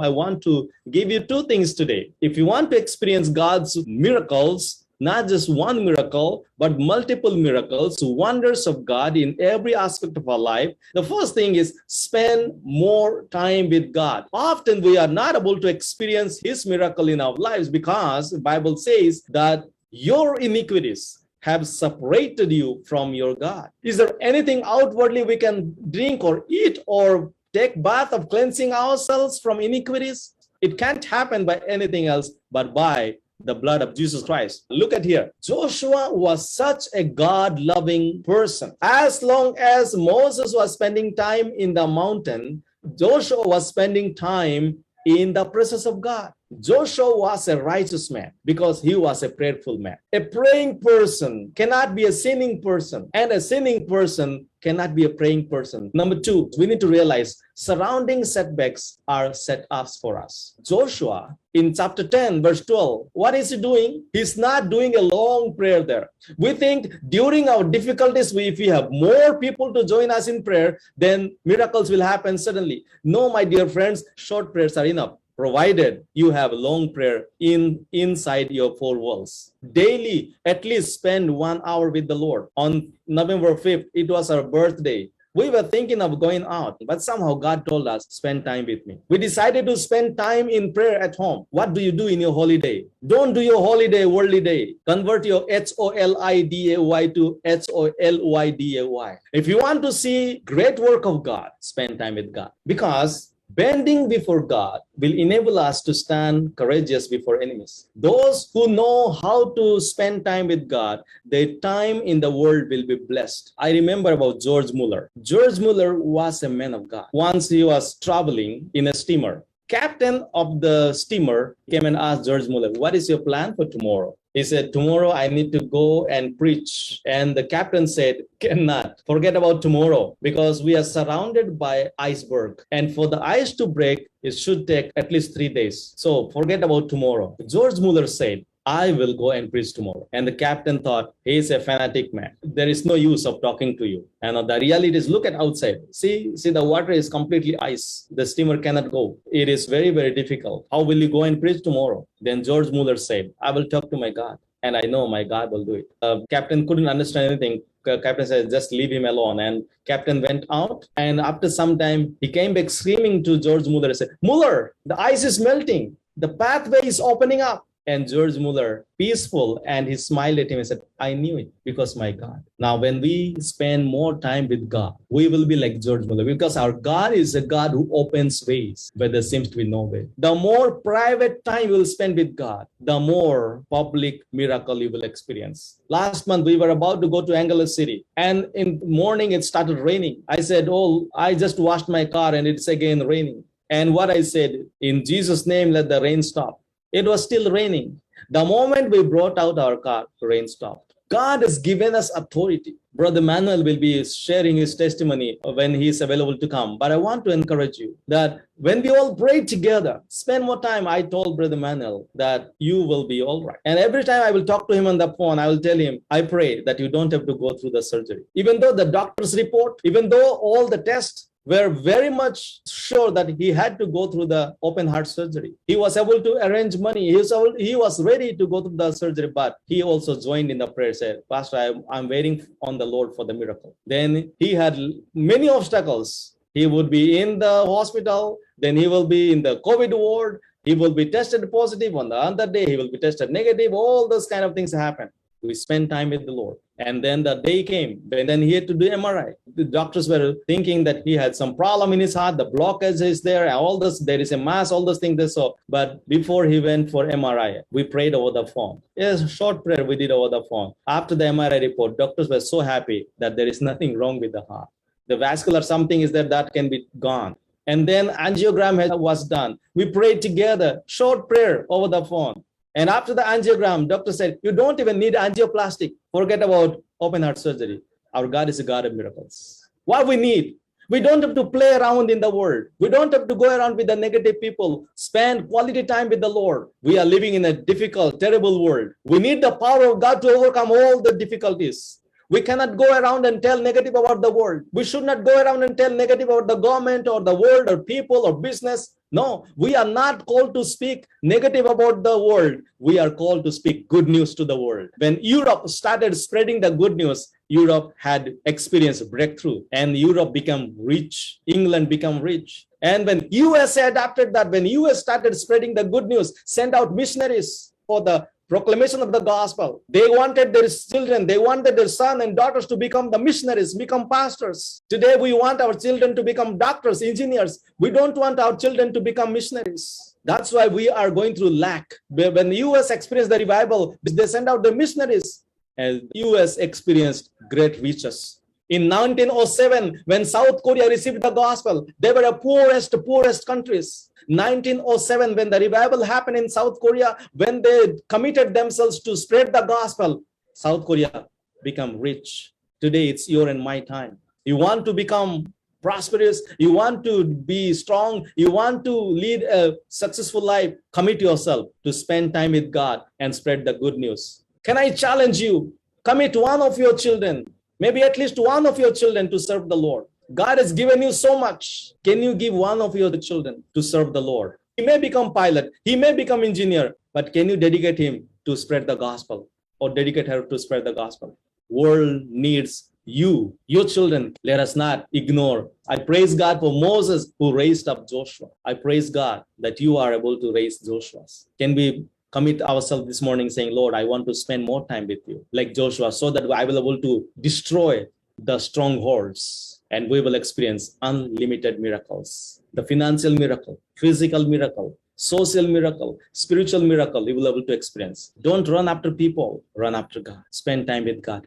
I want to give you two things today. If you want to experience God's miracles, not just one miracle, but multiple miracles, wonders of God in every aspect of our life, the first thing is spend more time with God. Often we are not able to experience His miracle in our lives because the Bible says that your iniquities have separated you from your God. Is there anything outwardly we can drink or eat or take bath of cleansing ourselves from iniquities? It can't happen by anything else but by the blood of Jesus Christ. Look at here. Joshua was such a God-loving person. As long as Moses was spending time in the mountain, Joshua was spending time in the presence of God. Joshua was a righteous man because he was a prayerful man. A praying person cannot be a sinning person, and a sinning person cannot be a praying person. Number two, we need to realize surrounding setbacks are setups for us. Joshua, in chapter 10, verse 12, what is he doing? He's not doing a long prayer there. We think during our difficulties, if we have more people to join us in prayer, then miracles will happen suddenly. No, my dear friends, short prayers are enough, provided you have long prayer inside your four walls. Daily, at least spend 1 hour with the Lord. On November 5th, it was our birthday. We were thinking of going out, but somehow God told us, spend time with me. We decided to spend time in prayer at home. What do you do in your holiday? Don't do your holiday worldly day. Convert your HOLIDAY to HOLYDAY. If you want to see great work of God, spend time with God. Because bending before God will enable us to stand courageous before enemies. Those who know how to spend time with God, their time in the world will be blessed. I remember about George Mueller. George Mueller was a man of God. Once he was traveling in a steamer. Captain of the steamer came and asked George Mueller, what is your plan for tomorrow? He said, tomorrow I need to go and preach. And the captain said, cannot. Forget about tomorrow because we are surrounded by iceberg. And for the ice to break, it should take at least 3 days. So forget about tomorrow. George Mueller said, I will go and preach tomorrow. And the captain thought, he is a fanatic man. There is no use of talking to you. And the reality is, look at outside. See, the water is completely ice. The steamer cannot go. It is very, very difficult. How will you go and preach tomorrow? Then George Mueller said, I will talk to my God. And I know my God will do it. Captain couldn't understand anything. Captain said, just leave him alone. And captain went out. And after some time, he came back screaming to George Mueller and said, Mueller, the ice is melting. The pathway is opening up. And George Mueller, peaceful, and he smiled at him and said, I knew it because my God. Now, when we spend more time with God, we will be like George Mueller because our God is a God who opens ways where there seems to be no way. The more private time you will spend with God, the more public miracle you will experience. Last month, we were about to go to Angeles City, and in the morning, it started raining. I said, I just washed my car and it's again raining. And what I said, in Jesus' name, let the rain stop. It was still raining. The moment we brought out our car, rain stopped. God has given us authority. Brother Manuel will be sharing his testimony when he is available to come. But I want to encourage you that when we all pray together, spend more time. I told Brother Manuel that you will be all right. And every time I will talk to him on the phone, I will tell him, I pray that you don't have to go through the surgery. Even though the doctor's report, even though all the tests, were very much sure that he had to go through the open heart surgery. He was able to arrange money. He was ready to go through the surgery, but he also joined in the prayer, said, Pastor, I'm waiting on the Lord for the miracle. Then he had many obstacles. He would be in the hospital. Then he will be in the COVID ward. He will be tested positive. On the other day, he will be tested negative. All those kind of things happen. We spend time with the Lord. And then the day came, and then he had to do MRI. The doctors were thinking that he had some problem in his heart, the blockage is there, and all this, there is a mass, all those things they saw. But before he went for MRI, we prayed over the phone. Yes, short prayer we did over the phone. After the MRI report, doctors were so happy that there is nothing wrong with the heart. The vascular something is there that can be gone. And then angiogram was done. We prayed together, short prayer over the phone. And after the angiogram, doctor said, you don't even need angioplastic. Forget about open heart surgery. Our God is a God of miracles. What we need, we don't have to play around in the world. We don't have to go around with the negative people. Spend quality time with the Lord. We are living in a difficult, terrible world. We need the power of God to overcome all the difficulties. We cannot go around and tell negative about the world. We should not go around and tell negative about the government or the world or people or business. No, we are not called to speak negative about the world. We are called to speak good news to the world. When Europe started spreading the good news, Europe had experienced breakthrough and Europe became rich. England became rich. And when USA adapted that, when US started spreading the good news, sent out missionaries for the proclamation of the gospel. They wanted their children, they wanted their sons and daughters to become the missionaries, become pastors. Today we want our children to become doctors, engineers. We don't want our children to become missionaries. That's why we are going through lack. When the US experienced the revival, they sent out the missionaries, and US experienced great riches. In 1907, when South Korea received the gospel, they were the poorest countries. 1907, when the revival happened in South Korea, when they committed themselves to spread the gospel, South Korea became rich. Today, it's your and my time. You want to become prosperous, you want to be strong, you want to lead a successful life, commit yourself to spend time with God and spread the good news. Can I challenge you? Commit one of your children, maybe at least one of your children to serve the Lord. God has given you so much. Can you give one of your children to serve the Lord? He may become pilot, he may become engineer, but can you dedicate him to spread the gospel or dedicate her to spread the gospel? World needs you, your children. Let us not ignore. I praise God for Moses who raised up Joshua. I praise God that you are able to raise Joshua. Can we commit ourselves this morning saying, Lord, I want to spend more time with you like Joshua so that I will be able to destroy the strongholds and we will experience unlimited miracles. The financial miracle, physical miracle, social miracle, spiritual miracle, you will be able to experience. Don't run after people, run after God. Spend time with God.